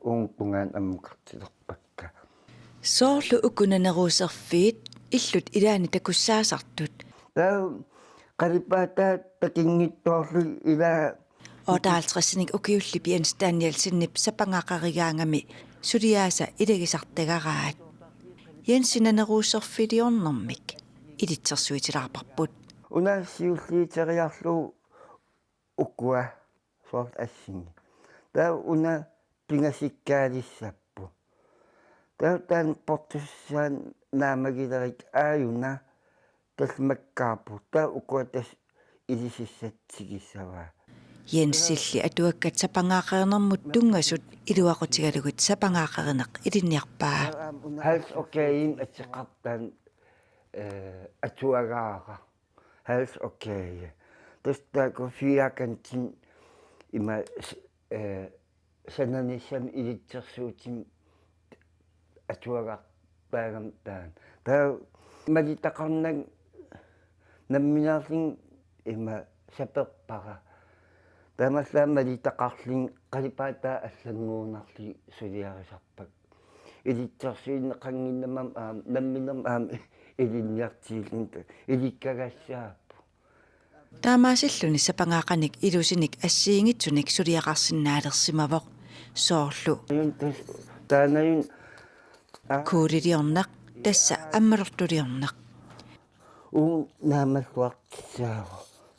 uungaan ammuqartilerpakka soorlu ukunaneruuserfiit illut ilaani takussaasartut taa qalipaata takinngittoorlu ila ootaaltrissnik ukiulli Jens Danielsen sapangaqarigaangami suliaasa ilagisartagaraat Jensinnaneruuserfiliornermik ilitsersuitilaarparput unaassiulliiteriarlu ukkua soort assingi taa una pingasikkaalisappu taan portussaan naamagilerik aajuna tasmakkaarpu taa ukkua tas ilisissatsigissavaa Jensilli atuakkat sapangaqernermut tungasut iluaqutigalugut sapangaqerineq ilinniarpaa hals okayim atseqartaan atuagaaqa hals okay tastaako fiakantin ima sananissam ilitsersuutim atuagaarpaagam taa malitaqarnag namminaarling ima saperpara taamallaam malitaqarling qalipaataa аллангуунарли сулиарисарпак илитсерсуиннеқангиннамам намминерм илинниартииллин иликкагассааппу таамаасиллуни сапангақаник илусиник ассиингитсуник сулиақарсинаалерсимавоқ соорлу таанаюн куулилиорнеқ тасса аммалертулиорнеқ наамаллуартиссаава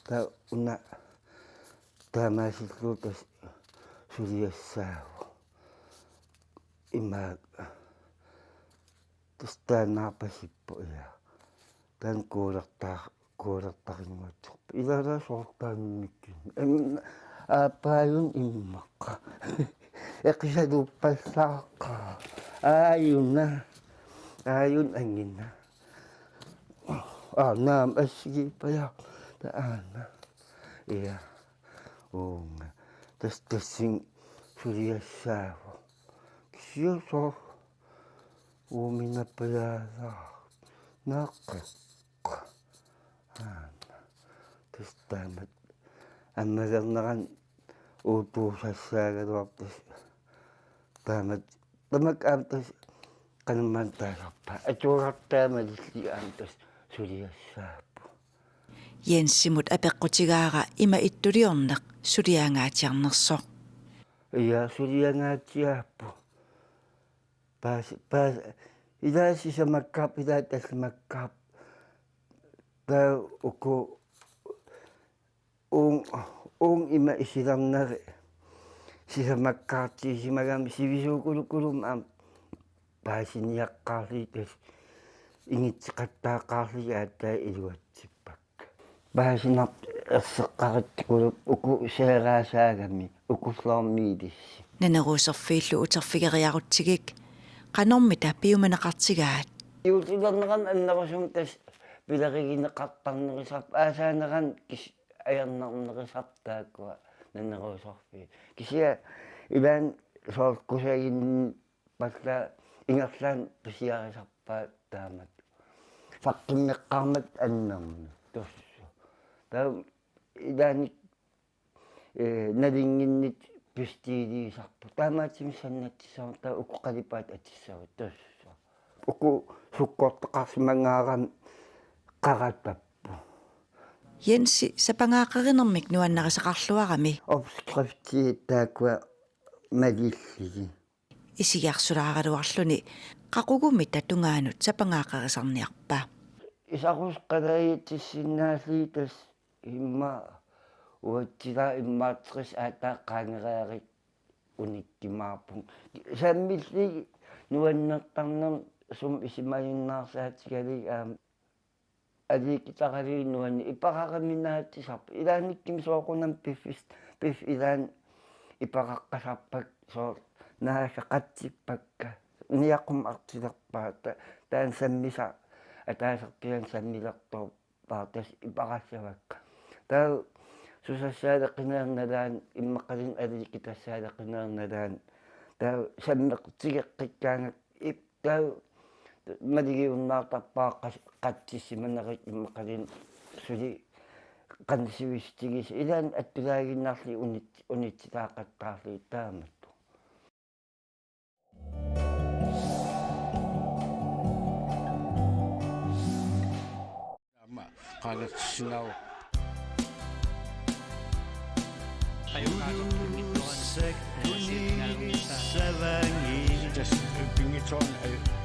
таа уна таамаасиллуутас сулиассаава имаа тастаанаарпасиппу иа таан куулертаринуатсорпу илалаа соортаанниккин аапааюн иммаққа эқисалуппаллааққа ааюн ангинна наам ассигиппая таана иа уунга тассин сулиассаава кисиусоо ууминаппаяалаа нааққаққа тастаамат аммалернеран уутуусассаагалуартас таамат тамак аамтас канамман тааларпа атуагартаамалилли аамтас сулиассааппу Jensimut апеққутигаара има иттулиорнеқ сулиангаатиарнерсоо иа сулиангаатиааппу паас илааси самаккаап илаа талмаккаап таа уку уун има исиларнари сисамаккаартии симагами сивисуукулукулум аам паасиниаққарли тас ингитсеқаттааққарли аатаа илуатсиппак паасинарт ерсеққариттикулуп уку сеераасаагами укуллоормиилисси нанеруусерфииллу утерфигериарутсигик qanорми таппиуманеқартигаат юутилернеран аннерусум тас пилеригинеқартарнерисарп аасаанеран кис аярнарнерисартааккуа нанеруусорфи кисиа илаан сооркусагин палла ингерлаан писиарисарпаа таамат фаққиммеққармат аннерму тоссу таа илааник налингиннит пистиилисарпу таамаатимиссаннатсисаар таа укуқалипаат атиссават тоссу уку суккортеқарсимангаарам қаратаппу Jensi sapangaqerinermik nuanneriseqarluarami обскрифти таакуа малиллиги исигарсулаагалуарлуни qaqugumi tatungaanuut sapangaqerisarniarpa исарусқалаитиссиннаалиитас имма уатсила иммаатрис аатааққаангериарик униккимаарпун саммилли нуаннертарнер сум исимаюннаарсаатигалиг аликитарали нуанни ипақараминаатисарп илааниккими соокунам пиф илаан ипақаққасарпак соо наасақатсиппакка ниаққум артилерпаата таан саммиса атаасертиан саммилерторпаа тас ипақассавакка таа сусассаалеқинеерналаан иммақалин аликитассаалеқинеерналаан таа саммеқтигеққиккаангак ip таа малигиуннаартарпаа qattissimanerit immeqalin suli qansivistigis ilaan attulaaginnarli unitsitaaqattaarli taamat qaanatsinau pingitoon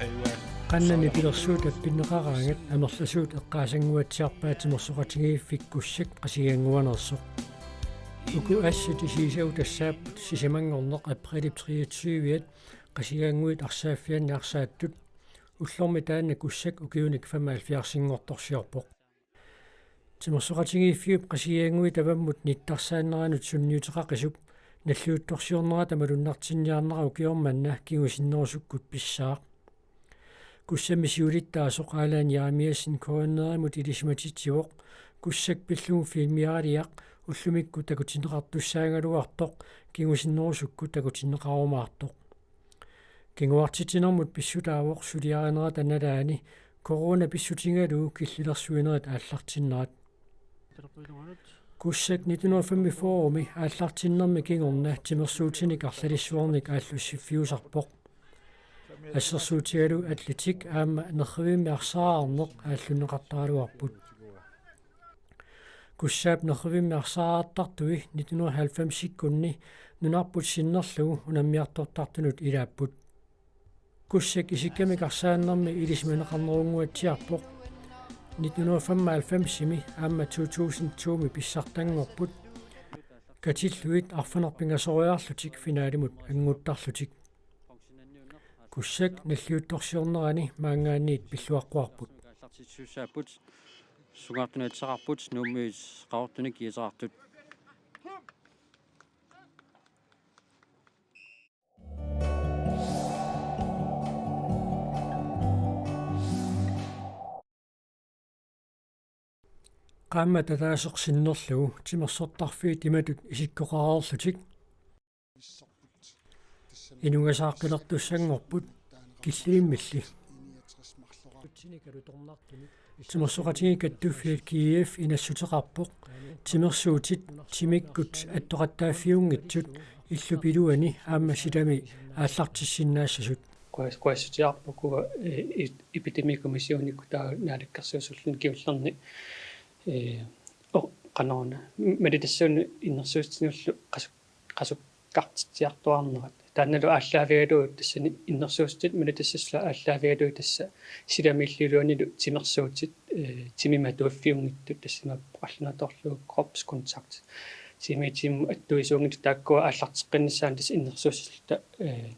aywa qannani pilersuut appineqaraangat amerlasuut eqqaasanguatsiarpaatimersoqatigiiffik kussak qasiganguanersoq uku assut isiisau tassaappat sisamangorneq april 23 qasiganguit arsaaffianni arsaattut ullormi taanna kussak ukiunik 75 timersoqatigiiffiup qasiganguit avammut nittarsaanneranut sunniuteqaqisup наллуутторсиорнера тамалуннартинниарнера укиорманна кигусиннерусуккут писсаақ куссами сиулиттаа соқаалаани яамиассин кооннеримут илисматитсивоқ куссак пиллугу филмиаралиақ уллумикку такутинеқартуссаагалуартоқ кигусиннерусукку такутинеқарумаартоқ кингуартитинермут писсутаавоқ сулиаринера таналаани корона писсутингалуу киллилерсуинерит ааллартиннерат куссак 1945 ааллартиннерми кигорна тимерсуутиник арлалиссуорник ааллуссиффиусарпоқ ассерсуутигалу атлетик аама нерривимми арсаараарнеқ ааллунеқартаралуарпут куссаап нерривимми арсаараартартуи 1990-иккунни нунарпут синнерлугу унаммиартортартунут илааппут куссак исиккамик арсааннерми илисманеқарнерунгуатсиарпоқ 1995-ими аама 2002-ми писсартангорпут катиллуит арфанерпингасориарлутик финаалимут ангуттарлутик куссак наллиутторсиорнерани маангаанниит пиллуаққуарпут сааппут сугаартунатсақарпут нууммиис qaortunik kiisaqartut qaamma tataaseqsinnerlugu timersortarfiit imatut isikkoqaraarlutик инугасааққилертуссангорпут киллииммилли тимерсоқатиги каттуффиат киев инассутеқарпоқ тимерсуутит тимиккут аттоқаттааффиунгитсут иллупилуани аама силами ааллартиссиннаассасут quassutiarpukua epidemikkommissionikku taa naalakkarsuusullun kiullerni qanoorna meditassuun innersuutsinullu qasukkartitiartuarnerat taannalu ааllaавигалуу тассани иннерсуустит медитассасла ааllaавигалуу тасса силамиллилуаниlu тимерсуутит тимима туаффиунгиттут тассима qallunatorlugu kropskontakt тимитим аттуисуунгит тааккуа ааллартеққиннссаан тас иннерсуусилта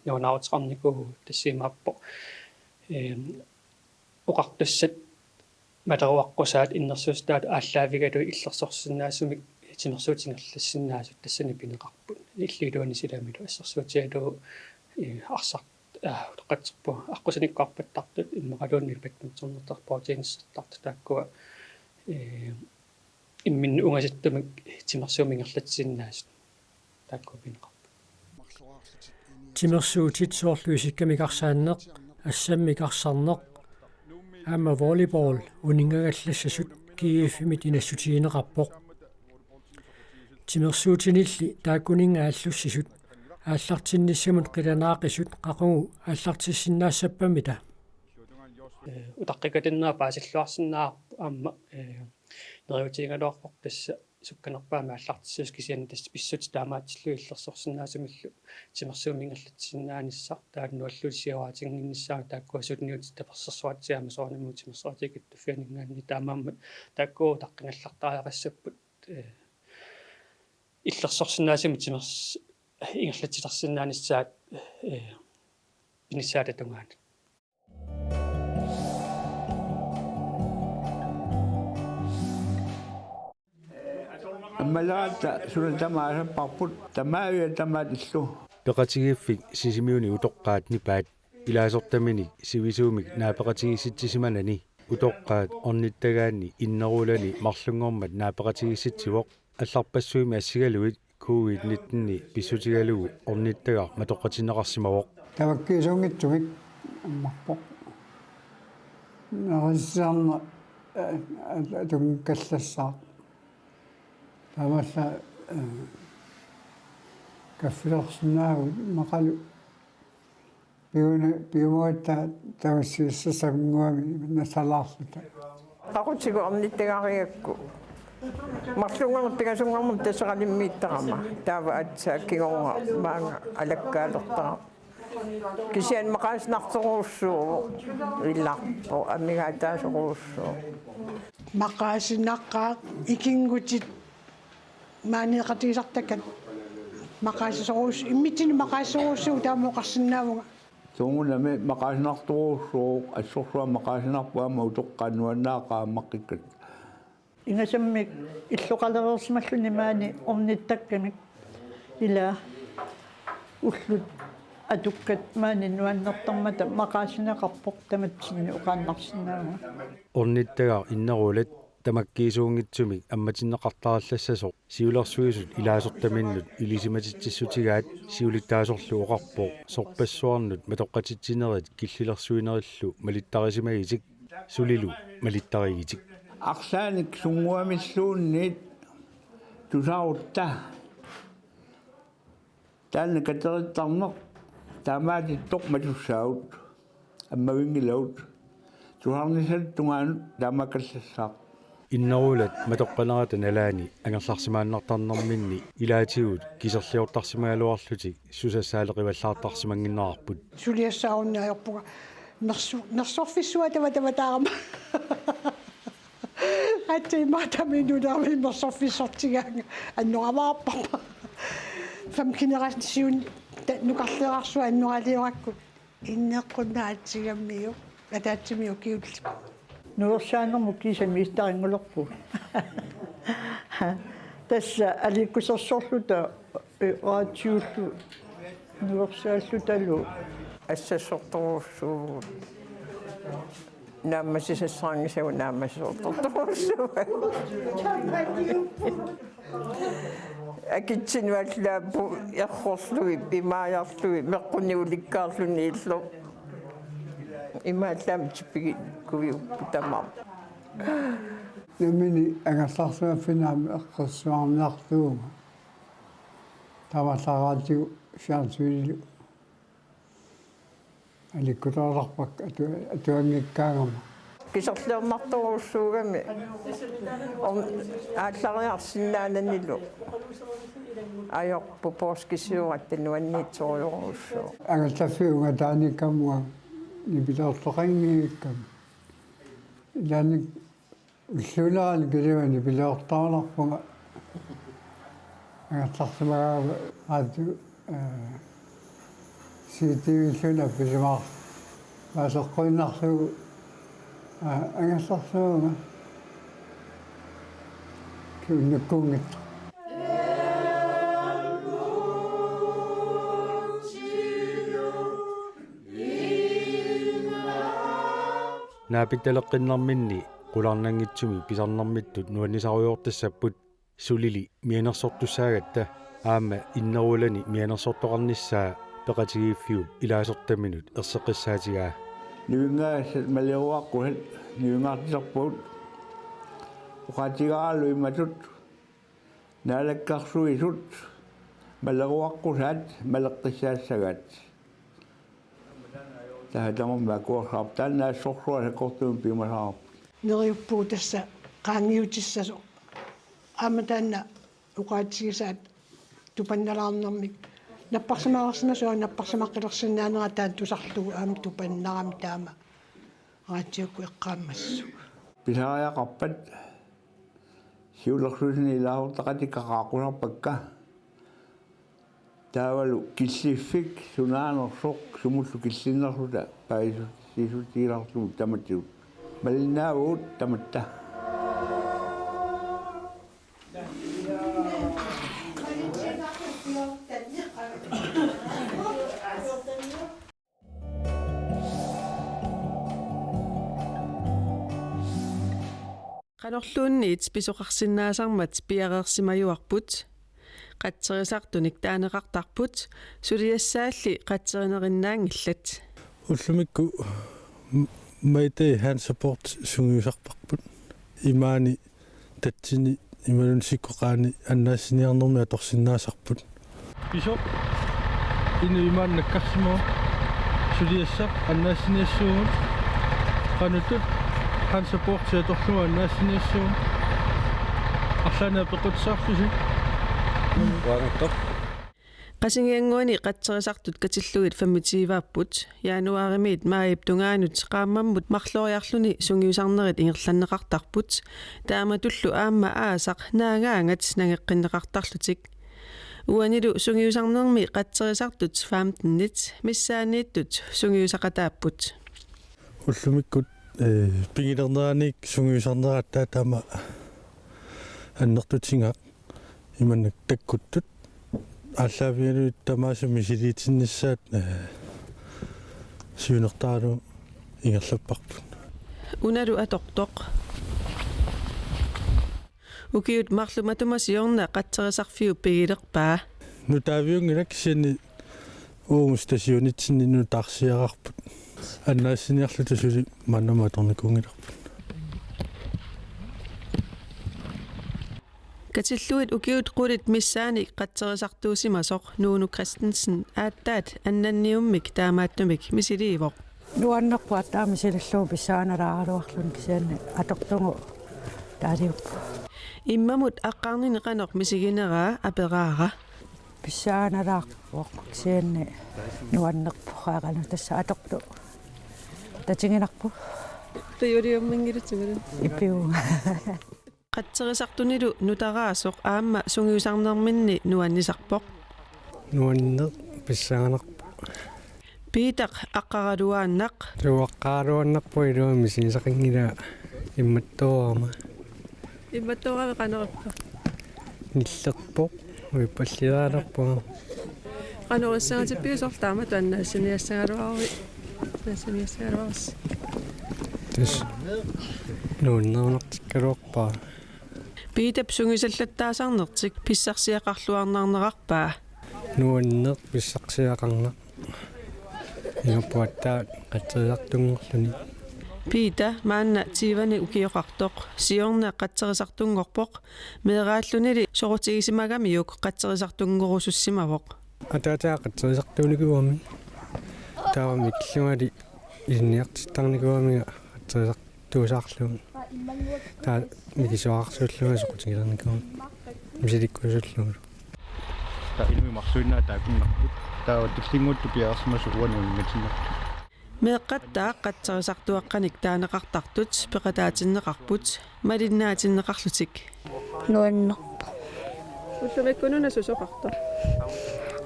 нуунаарутеқарникуу тассимааппо оқартуссат матеруаққусаат иннерсуустаат ааллаавигалу иллерсорсиннаасумик тимерсуутингерлассиннаасут тассани пинеқарпут иллилуани силамилу ассерсуутиалуу арсар тоқатсерпу аққусаниккаарпаттартут иммақалуунни пакнутсорнертар протеинсертарту тааккуа иммин унгасаттумак тимерсуумингерлатсиннаасут тааккуа пинеқарпут тимерсуутит соорлуисиккамикарсааннеқ ассаммикарсарнеқ аама волейбол унингагаллассасут киеффимит инассутиинеқарпоқ тимерсуутинилли тааккунинга ааллуссисут ааллартинниссамут қиланаақисут қақугу ааллартиссиннаассаппамита утаққикатиннера паасиллуарсиннаа аама нериутиингалуарпоқ тасса сукканерпаама ааллартиссус кисиани тасса писсути таамаатиллу иллерсорсиннаасумиллу тимерсуумингерлатсиннааниссар тааннуаллуусиаваатингиннссаа тааккуасутниут таперсерсуатсиама соорнамуу тимерсуатикит туффианингаанни таамааммат тааккуу таққингаллартариақассаппут иллерсорсиннаасуми тимерс ингерлатилерсиннааниссаат пиниссаататунгаат аммалаата сулатамаасаппарпут тамаавиа тамаатиллу пеқатигииффик сисимиуни утоққаат нипаат илаасортаминик сивисуумик наапеқатигисситсиманани утоққаат орниттагаани иннерулани марлунгормат наапеқатигисситсивоқ алларпассуими ассигалуит COVID-19 писсутигалугу орниттагар матоққатинеқарсимавоқ таваккиисуунгитсумик аммарпоқ нариссаарна атунгкаллассаа тамасса каффилерсинаагу мақалу пиумуатта тавассииссасагунгуами насалаарлута Aqutigu ornittagaariakku mарлунгарпигасунгармут тасеқалиммииттарама таава атсаа кигорга маанга алаккаалертара кисиан мақааснарторуussuu илларпо амигаатаасоруussuu мақаасинаққаа икингутит маанеқатигисартакат мақаасисоруус иммитини мақаасоруussuu таамоқарсинаавуга Tungulame maqaasnarturuussuuq assorsuа maqaasinarpuama utoqqaannuannaaqaa maqqikkat инgasаммик иллоқалерерсималлуни маани орниттаккамик ила уллут атуккат маани нуаннертармата мақаасинеқарпоқ таматсинни уқааннарсинаага орниттагаа иннерулат тамаккиисуунгитсумик амматиннеқартараллассасо сиулерсуисут илаасортаминнут илисиматитсиссутигаат сиулиттаасорлу оқарпоо сорпассуарнут матоққатитсинерит киллилерсуинериллу малиттарисимагитик сулилу малиттаригитик aqsaanik sunguamilluunniit tusaarutta taanna katerittarneq taamaatittoq matussaut аммавингилаут туарнисат тунгаанут таамакаллассаақ иннерулат матоққанерата налаани ангерларсимааннартарнэрминни илаатигут кисерлиортарсимагалуарлутик сусассаалеқиваллаартарсимангиннаарпут сулиассааруннаajorpuga нерсорфиссуа таватаарама атти матаминударми нерсорфиссортигаанга аннурамаарпарпа фамкинерасиун нукарлерарсуа аннуралиораккут иннеққуннаатсигаммиу атаатсимиу киулли нуерсаанерму кисамистарингулерпу тасса аликкусерсорлута раатиуллу нуерсааллуталу ассассорторуussuu нааммасисассаангисагу нааммасисорторторуussuu акитсинуаллааппу ярхорслуи пимааярлуи меққуниуликкаарлуни илло имааллаам типпиги кувиуппу тамаа намини агерларсуаффинаами эққерсуарнартууга таваллараатигу шаансуилу аликкутааларпак атуангиккаагама кисерлернарторуuссуугами ааллариарсинаананилу аёрпу пооскисиугат нуанниитсориоруussuu агалтаффиунга тааниккамуа нипилеортоқангииккам иланик уллуулаани килуани пилеортааларпунга агалтарсимагаава аату ситивиллуна писимаар маасеққуиннарсугу агерларсуунга киуннаккуунгит наапитталеққиннарминни qulарнангитсуми писарнармиттут нуаннисаруйортассаппут сулили мианерсортуссаагатта аама иннерулани мианерсортоқарниссаа пеқатигииффиут илаасортаминут ерсеққиссаатигаа нивингаасат малируаққуат нивингаартисарпуут уқатигаалу иматут наалаккарсуисут малеруаққусаат малеққиссаассагаат таатамма куарсаап тааннаассорсуа саккортуун пимасаарп нериуппуу тасса qaangiutissasу ааматаанна уqaатигисаат тупанналаарнэрмик наппарсимаарсинасуа наппарсимаққилерсинаанера таан тусарлугу аама тупаннарами таама раатиукку эққаамассу писариақарпат сиулерсуусини илаавортақатиккақаақунарпакка таавалу киллиффик сунаанерсоқ сумуллу киллиннерлута паису сисутигиларлугу таматигут малиннаавуут таматта qanorluunniit pisoqarsinnaasarmat piareersimajуарпут qatserisartunik taaneqartarput suliassaalli qatserинериннаангиллат уллумикку maite han support sungiusarparput imaani tatsini imanun sikkoqaani annaasiniarnermi atorsinnaasarput piso inu imaan nakkarsimo suliassaq annaasiniassuugut qanutut хан саппорти аторлуа аннаассиниассуун арлаана пеқутсаарлуси Waangattor. Qasingиангуани qatserisartut katillugit 25-aapпут януарimiit маип тунгаанут qaammammut марлориарлуни сунгиусарнерит ингерланнеқартарпут тааматуллу аама аасақ наагаангат нагеққиннеқартарлутик уанилу сунгиусарнерми qatserisartut 15-нит миссаанииттут сунгиусақатааппут уллумиккут пигилернерааник сунгиусарнерааттаа таама аннертутинга иманнак таккуттут аллаавиалуит тамаасуми силиитиннссаат сиунертаару ингерлаппарпут уналу атортоқ укиут марлуматумасиорна qatserisarfiu пигилерпаа нутаавиунгилак сини уумустасиунитсинни нутаарсиарарпут аннаассиниарлуту сули маннаматорникунгиларпут Katillugit ukiut qulit missaani qatserisartuusimasoq Nuunu Christensen aattaat annanniummik taamaattumik misiliivoq Nuannerpuat taamisilalluu pissaanalaaruarlun kisianni atortungu taaliuppu Immamut aqqarnini qanoq misigineraa aperaara pissaanalaarpoq kisianni nuannerpu qaaqanu tassa atortu tatinginarpu tayuliummingilutsimalu ipiu qatserisartunilu nutaraasoq aamma sungiusarnerminni nuannisarpoq nuanner pissaanarpu piitaq aqqaraluaannaq luaqqaaluannarpu iluami sinisaqingila immattuarama qanerippa nillerpoq uippalliraalarpuga qanorissangatipiusortaama tuannaassiniassagaluarvi nassiniassagaluarsi tis nuunnernertikkaluarpaa piitap sungisallattaasarnertik pissarsiaqarluarnarnerarpaa nuanner pissarsiaqarnaq ingappuattaa qatserisartungorluni piita maanna tiivani ukioqartoq siorna qatserisartungorpoq meeraallunili sorutigisimagamiuk qatserisartungorusussimavoq атаатаа qatserisartuunikuami таавами киллунgali инниартитарникуамига qatserisartuusaarluun таа микисуаарсууллуга сокутигилерникуам мисиликкуусуллугу Ta ilmi marsuinna taakunnarput taa tullinguttu piaarsimasu uanuingatinnar meeqqattaa qatserisartuaqqanik taaneqartartut peqataatinneqarput malinnaatineqarlutik nuannerpu ullumakkununa susoqartor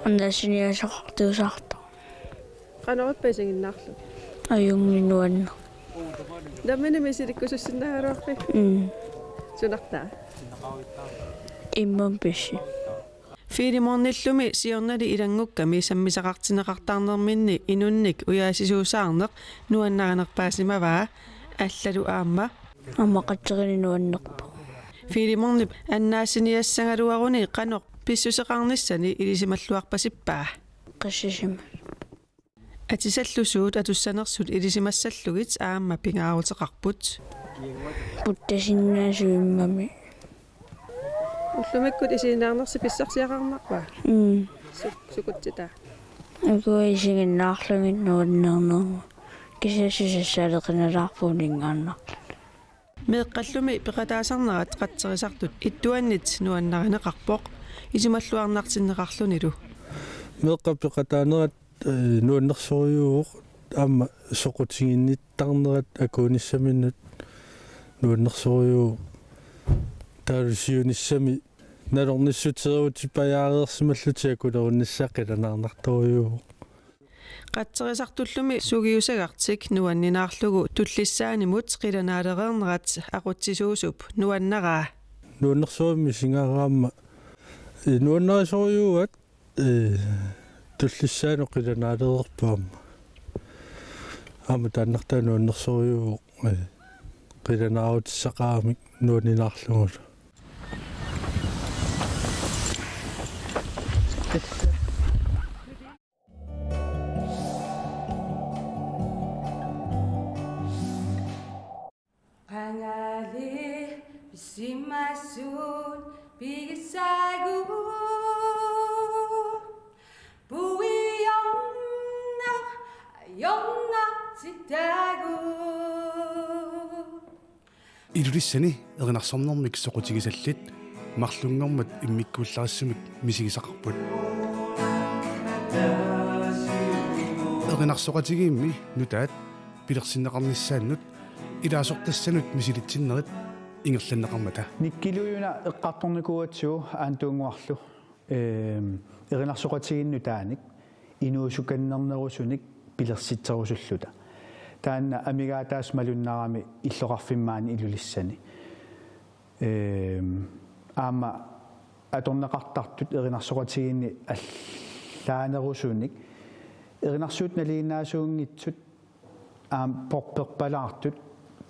annassiniasoqartuusartu qanorippaisingиннаарлу ajungni nuanner damini misilikkusussinnaagaluarpi sunartaa immam pissi Fiilimornillumi siornali ilangukkami sammisaqartineqartaarnerminni inunnik uyaasisuusaarneq nuannaganerpaasimavaa allalu aamma amma qatserini nuannerpu Fiilimornip annaassiniassagaluaruni qanoq pissuseqarnissani ilisimalluarpasippaa qassisima atisallusuut atussanersut ilisimassallugit aamma pingaaruteqarput puttasinnaasuimmami уллумаккут исиинаарнерси писсарсиақарнарпаа сукутсита агуисигиннаарлугин нуаннернерму кисассисассаалеқиналаарпуунингааннар меэққаллуми пеқатаасарнерат қатсерисартут иттуаннит нуаннаринеқарпоқ исималлуарнартиннеқарлунилу меэққаппеқатаанерат нуаннерсориууоқ аама соқутигинниттарнерат акуниссаминнут нуаннерсориуу таалусиуниссами налорниссутерутипаяареерсималлутиакулерунниссаққиланаарнарторюу қатсерисартуллуми сугиусагартик нуаннинаарлугу туллиссаанимут қиланаалереернерат ақутсисуусуп нуаннараа нуаннерсуумми сингараама нуаннерисориуат туллиссаану қиланаалеерпаама аама тааннартаа нуаннерсориуу қиланааутиссақаамик нуаннинаарлугу Qangali bisimasun bigisagu buiyonna yonna titagu илулиссани эринарсорнэрмик соқутигисаллит марлунгормат иммиккууллариссумик мисигисақарпут эринарсоқатигиимми нутаат пилерсиннеқарниссааннут илаасортассанут мисилитсиннерит ингерланнеқармата никкилуюна эққарторникуатсуу аантуунгуарлу эринарсоқатигинну тааник инуусуканнернерусуник пилерситсерусуллута таанна амигаатаас малуннарами иллоқарфиммаани илулиссани аама аторнеқартартут эринарсоқатигинни аллаанерусуник эринарсуут налииннаасуунгитсут порперпалаартут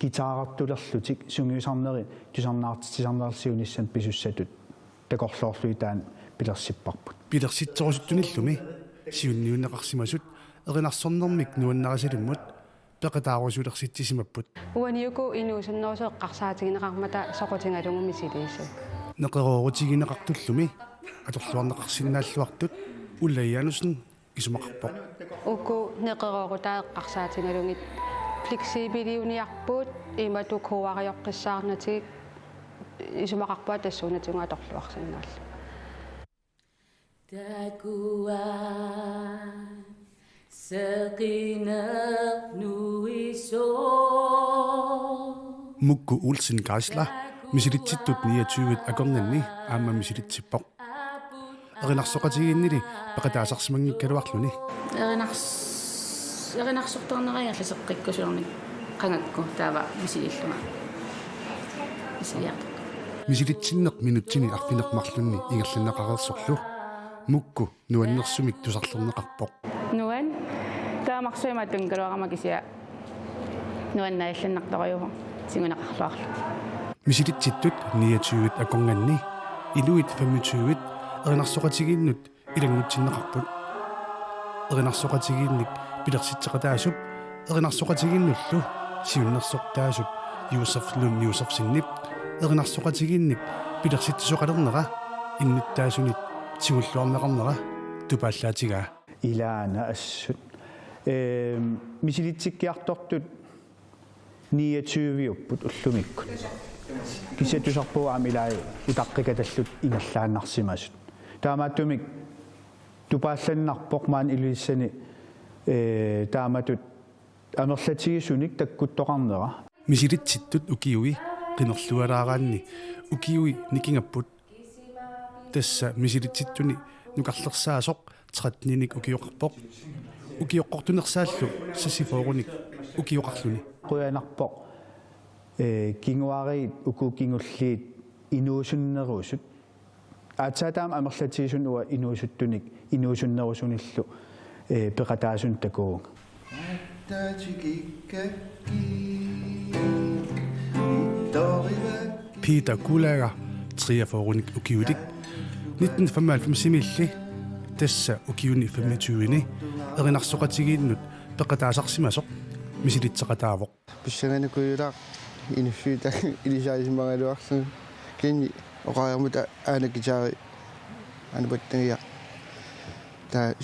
гитаарартулерлутик сунгиусарнери тусарнаартитисарнерсиуниссан писуссатут такорлоорлуи таан пилерсиппарпут пилерситсерусуттуниллуми сиунниуннеқарсимасут эринарсорнэрмик нуаннарасилиммут пеқатаарусулерситсисимаппут уаниуку инуусуннерусо эққарсаатигинеқармата соқутингалунгуми силиису неқероорутигинеқартуллуми аторлуарнеқарсинааллуартут уллаианусн исумақарпоқ уку неқероорутаа эққарсаатингалунгит флексибилиуниарпуут имату куариоққиссаарнатигик исумақарпуа тассуунатунга аторлуарсиннаалла Takuan seqinak nuiso Mukku Olsen Geisler misilitsittut 29 akornanni aamma misilitsippoq erinarssoqatigiinnili peqataasarsimangikkaluarluni erinarssortorneriallasеққиккусуарник qangakku taava misililluma misiliaq misilitsinneq minutsini arfineqmarlunni ingerlanneqarersorlu mukku nuannersumik tusarlerneqarpoq нуан таамарсуимааттун калуарамакисиа нуаннаилланнартариума сигунеқарлуарлу мисилитситтут 29 акорнганни илуит 25 эринарсоқатигииннут илангутсиннеқарпут эринарсоқатигиинник пилерситсеқатаасуп эринарсоқатигииннуллу сиуннерсортаасуп юсерсиннип эринарсоқатигиинник пилерситсоқалернера иннуттаасунит сигуллуарнеқарнера тупааллаатигаа илаана ассут мисилитсиккиартортут 29-уппут уллумиккут кисатусарпуаамилаи утаққикаталлут ингерлааннарсимасут таамааттумик тупаалланнарпоқ маан илуиссани тааматут амерлатигисуник таккуттоқарнера мисилитситтут укиуи қинерлуалаараанни укиуи никингаппут тасса мисилитситтуни нукарлерсаасоқ 13-ник укиоқарпоқ укиоққортунерсааллу сасифооруник укиоқарлуни қуянарпоқ кингуари укукингуллиит инуусуннерусут аатсаатаам амерлатигисун уа инуусуттуник инуусуннерусуниллу пеқатаасун такуу Peter Gulager triaforunik ukiudik 1995 тасса укиуни 25-ни эринарсоқатигииннут пеқатаасарсимасоқ мисилитсеқатаавоқ писсаганикуюлаа инуффиита илисаисимагалуарлу кини оқаярмута аанакитаари анапаттагиа таа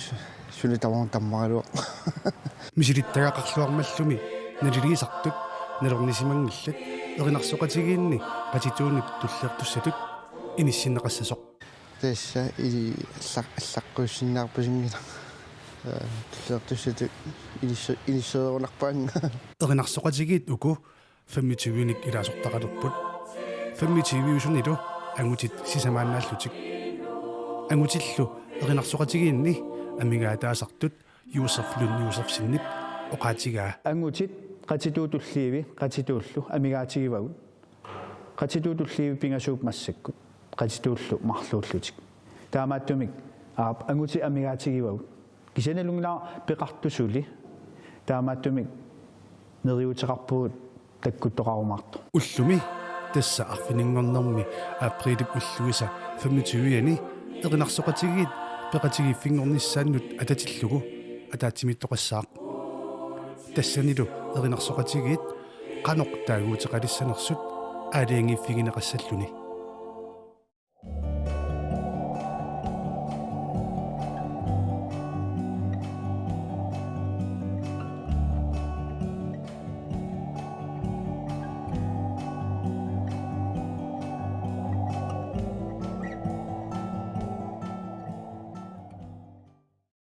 сулитавон таммагалуа мисилиттагақарлуармаллуми налилигисартут налорнисимангиллат эринарсоқатигиинни qatituunik tulleertussatut иниссиннеқассасоқ тасса или аллаққуссиннаарпасингила tulleertussatut илиссеерунарпаанга эринарсоқатигиит уку 25-ник илаасортақалерпут 25-усунилу ангутит сисамааннааллутик ангутиллу эринарсоқатигиинни амигаатаасартут юсерфсиннип оқаатигаа ангутит qatituutulliivi qatituullu amigaatigivagut qatituutulliivi pingasuup massakku qatituullu marluullutik taamaattumik aap anguti amigaatigivagut kisanalungla peqartusuli taamaattumik neriuteqarpuut takkuttoqarumartu ullumi tassa arfininngornermi aprilip ulluisa 25-ani erinarsoqatigiit peqatigiiffingornissaannut atatillugu ataatimittoqassaaq тассанилу эринарсоқатигиит қаноқ таагуутеқалиссанерсут аалиангиффигинеқассаллуни